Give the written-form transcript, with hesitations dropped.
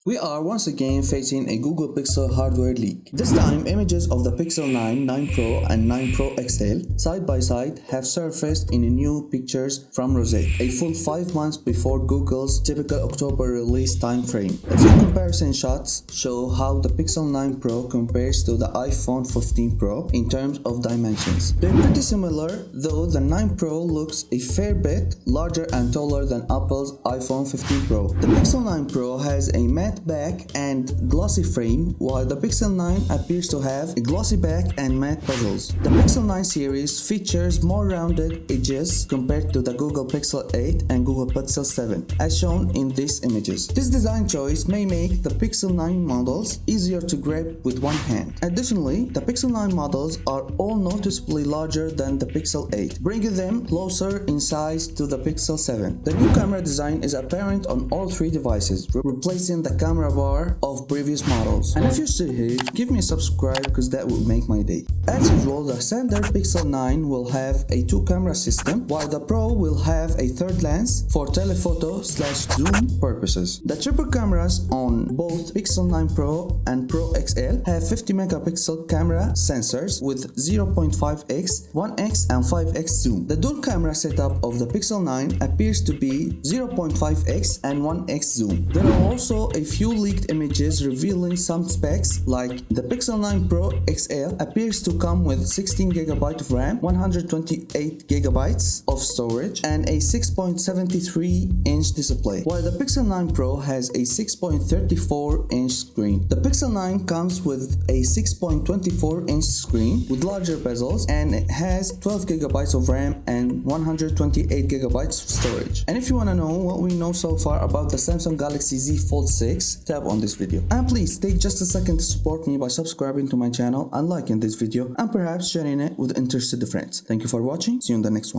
We are once again facing a Google Pixel hardware leak. This time, images of the Pixel 9, 9 Pro and 9 Pro XL side by side have surfaced in new pictures from Rosette, a full 5 months before Google's typical October release time frame. A few comparison shots show how the Pixel 9 Pro compares to the iPhone 15 Pro in terms of dimensions. They're pretty similar, though the 9 Pro looks a fair bit larger and taller than Apple's iPhone 15 Pro. The Pixel 9 Pro has a matte back and glossy frame, while the Pixel 9 appears to have a glossy back and matte bezels. The Pixel 9 series features more rounded edges compared to the Google Pixel 8 and Google Pixel 7, as shown in these images. This design choice may make the Pixel 9 models easier to grab with one hand. Additionally, the Pixel 9 models are all noticeably larger than the Pixel 8, bringing them closer in size to the Pixel 7. The new camera design is apparent on all three devices, replacing the camera bar of previous models. And if you're still here, give me a subscribe because that would make my day. As usual, the standard Pixel 9 will have a 2-camera system, while the Pro will have a third lens for telephoto/zoom purposes. The triple cameras on both Pixel 9 Pro and Pro XL have 50 megapixel camera sensors with 0.5x, 1x and 5x zoom. The dual camera setup of the Pixel 9 appears to be 0.5x and 1x zoom. There are also a few leaked images revealing some specs, like the Pixel 9 Pro XL appears to come with 16GB of RAM, 128GB of storage and a 6.73-inch display, while the Pixel 9 Pro has a 6.34-inch screen. The Pixel 9 comes with a 6.24-inch screen with larger bezels, and it has 12GB of RAM and 128GB of storage. And if you want to know what we know so far about the Samsung Galaxy Z Fold 6, tap on this video. And please take just a second to support me by subscribing to my channel and liking this video and perhaps sharing it with interested friends. Thank you for watching. See you in the next one.